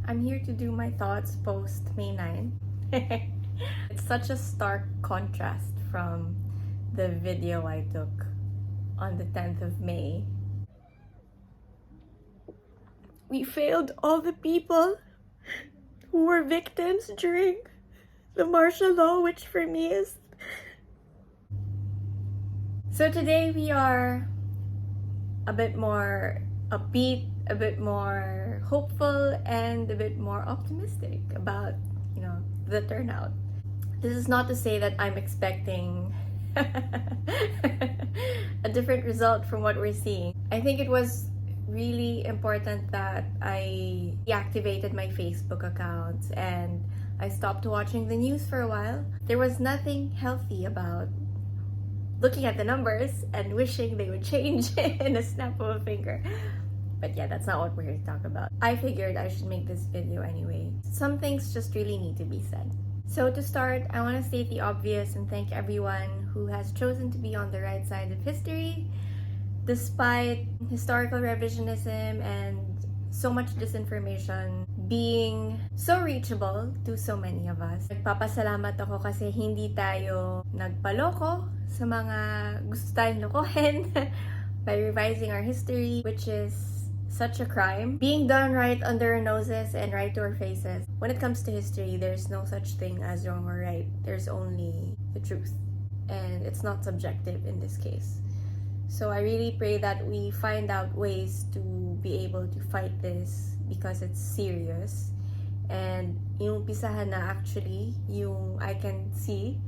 I'm here to do my thoughts post May 9. It's such a stark contrast from the video I took on the 10th of May. We failed all the people who were victims during the martial law, which for me is... So today we are a bit more upbeat, a bit more hopeful, and a bit more optimistic about, the turnout. This is not to say that I'm expecting a different result from what we're seeing. I think it was really important that I deactivated my Facebook accounts and I stopped watching the news for a while. There was nothing healthy about looking at the numbers and wishing they would change in a snap of a finger. But yeah, that's not what we're here to talk about. I figured I should make this video anyway. Some things just really need to be said. So to start, I want to state the obvious and thank everyone who has chosen to be on the right side of history, despite historical revisionism and so much disinformation being so reachable to so many of us. Nagpapasalamat ako kasi hindi tayo nagpaloko sa mga gusto tayong lokohin by revising our history, which is such a crime. Being done right under our noses and right to our faces. When it comes to history, there's no such thing as wrong or right. There's only the truth. And it's not subjective in this case. So I really pray that we find out ways to be able to fight this because it's serious. And inumpisahan na actually yung I can see,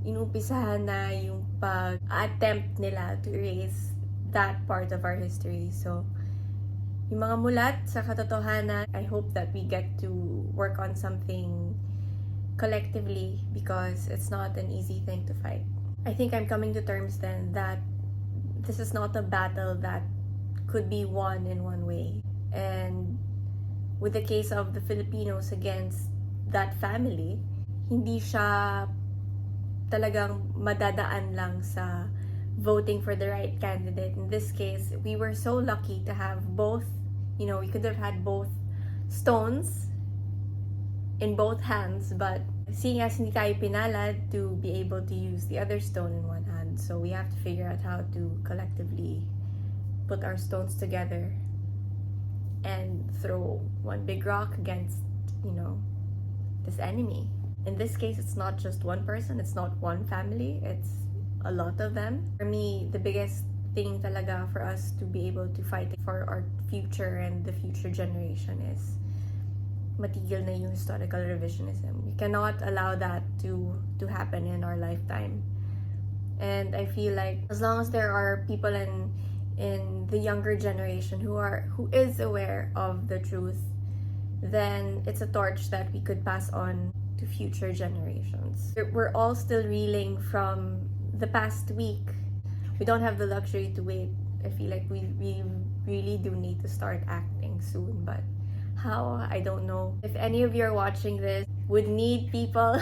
inumpisahan na yung pag-attempt nila to erase that part of our history. So yung mga mulat sa katotohanan, I hope that we get to work on something collectively because it's not an easy thing to fight. I think I'm coming to terms then that this is not a battle that could be won in one way. And with the case of the Filipinos against that family, hindi siya talagang madadaan lang sa voting for the right candidate. In this case, we were so lucky to have both, we could have had both stones in both hands, but seeing as hindi tayo pinalad to be able to use the other stone in one hand, so we have to figure out how to collectively put our stones together and throw one big rock against, this enemy. In this case, it's not just one person, it's not one family, it's a lot of them. For me, the biggest thing talaga for us to be able to fight for our future and the future generation is matigil na yung historical revisionism. We cannot allow that to happen in our lifetime. And I feel like as long as there are people in the younger generation who is aware of the truth, then it's a torch that we could pass on to future generations. We're all still reeling from the past week. We don't have the luxury to wait. I feel like we really do need to start acting soon, but how? I don't know. If any of you are watching this would need people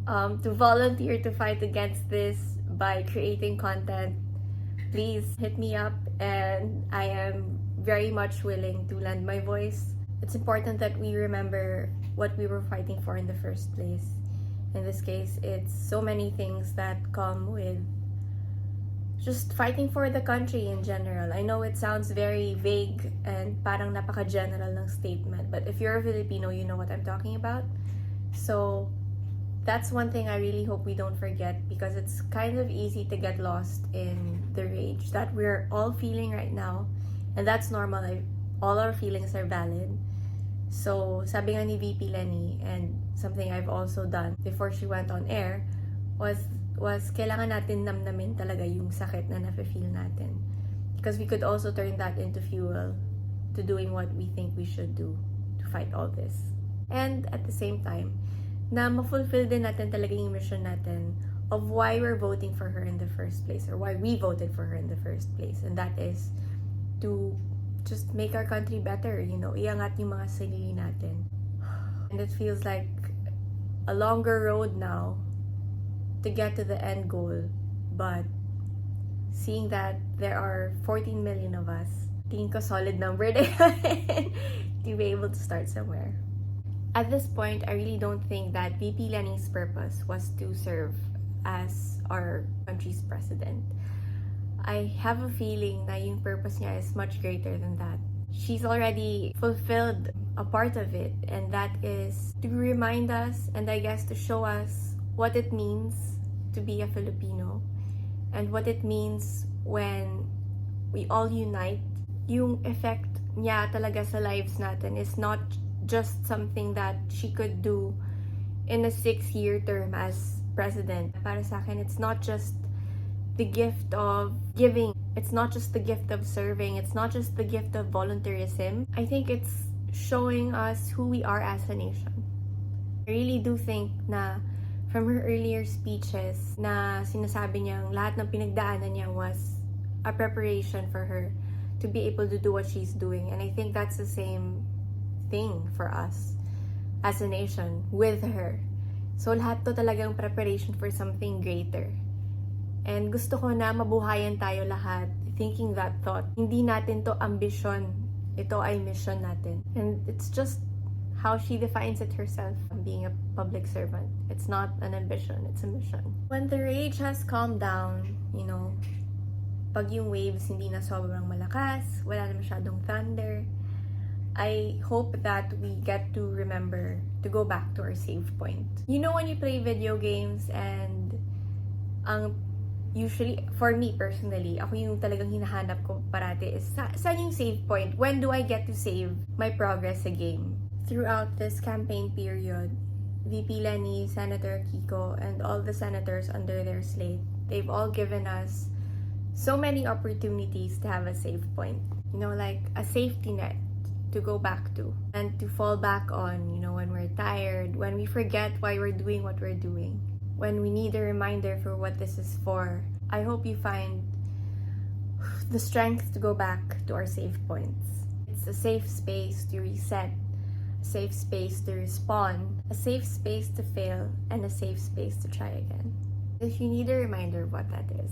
to volunteer to fight against this by creating content, please hit me up and I am very much willing to lend my voice. It's important that we remember what we were fighting for in the first place. In this case, it's so many things that come with just fighting for the country in general. I know it sounds very vague and parang napaka-general ng statement, but if you're a Filipino, you know what I'm talking about. So that's one thing I really hope we don't forget because it's kind of easy to get lost in the rage that we're all feeling right now. And that's normal. All our feelings are valid. So sabi nga ni VP Lenny, and something I've also done before she went on air, was kailangan natin namnamin talaga yung sakit na nafe-feel natin. Because we could also turn that into fuel to doing what we think we should do to fight all this. And at the same time, na ma-fulfill din natin talaga yung mission natin of why we're voting for her in the first place, or why we voted for her in the first place. And that is to just make our country better, iangat yung mga sarili natin. And it feels like a longer road now to get to the end goal, but seeing that there are 14 million of us, tingin ko solid number na yun. to be able to start somewhere. At this point, I really don't think that VP Leni's purpose was to serve as our country's president. I have a feeling na yung purpose niya is much greater than that. She's already fulfilled a part of it, and that is to remind us and I guess to show us what it means to be a Filipino and what it means when we all unite. Yung effect niya talaga sa lives natin is not just something that she could do in a 6-year term as president. Para sa akin, it's not just the gift of giving. It's not just the gift of serving. It's not just the gift of volunteerism. I think it's showing us who we are as a nation. I really do think na from her earlier speeches na sinasabi niyang lahat ng pinagdaanan niya was a preparation for her to be able to do what she's doing. And I think that's the same thing for us as a nation with her. So lahat to talagang preparation for something greater. And gusto ko na mabuhayan tayo lahat thinking that thought. Hindi natin to ambisyon. Ito ay mission natin. And it's just how she defines it herself, being a public servant. It's not an ambition, it's a mission. When the rage has calmed down, pag yung waves hindi na sobrang malakas, wala na masyadong thunder, I hope that we get to remember to go back to our save point. When you play video games and usually, for me personally, ako yung talagang hinahanap ko parati is saan yung save point? When do I get to save my progress sa game? Throughout this campaign period, VP Leni, Senator Kiko, and all the senators under their slate, they've all given us so many opportunities to have a save point. Like a safety net to go back to and to fall back on, when we're tired, when we forget why we're doing what we're doing, when we need a reminder for what this is for. I hope you find the strength to go back to our save points. It's a safe space to reset, a safe space to respond, a safe space to fail, and a safe space to try again. If you need a reminder of what that is.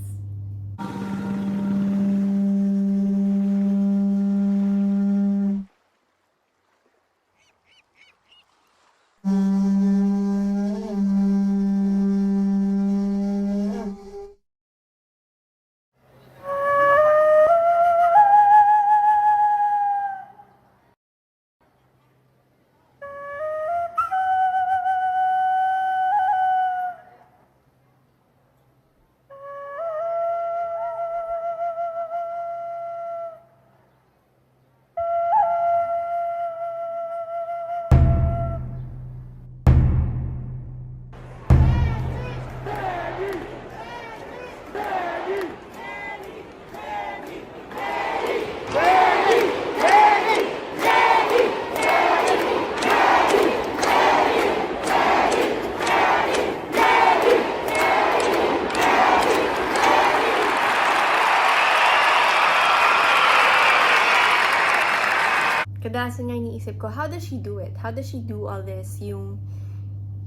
Kadalasan nga iniisip ko, how does she do it? How does she do all this? Yung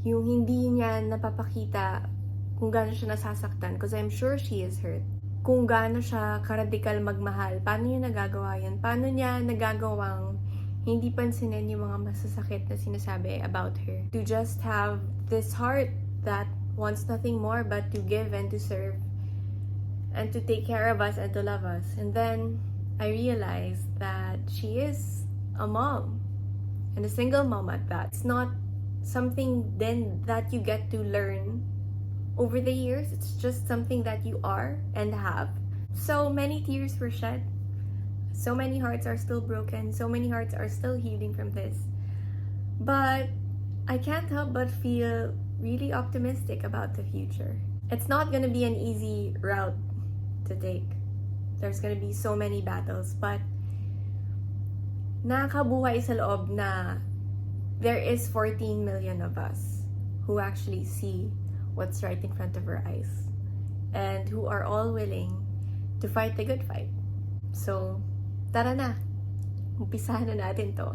hindi niya napapakita kung gaano siya nasasaktan. Because I'm sure she is hurt. Kung gaano siya karadikal magmahal. Paano niya nagagawa yan? Paano niya nagagawang hindi pansinin yung mga masasakit na sinasabi about her? To just have this heart that wants nothing more but to give and to serve. And to take care of us and to love us. And then, I realized that she is a mom, and a single mom at that. It's not something then that you get to learn over the years. It's just something that you are and have. So many tears were shed. So many hearts are still broken. So many hearts are still healing from this. But I can't help but feel really optimistic about the future. It's not gonna be an easy route to take. There's gonna be so many battles, but nakakabuhay sa loob na there is 14 million of us who actually see what's right in front of our eyes and who are all willing to fight the good fight. So, tara na. Umpisahan na natin to.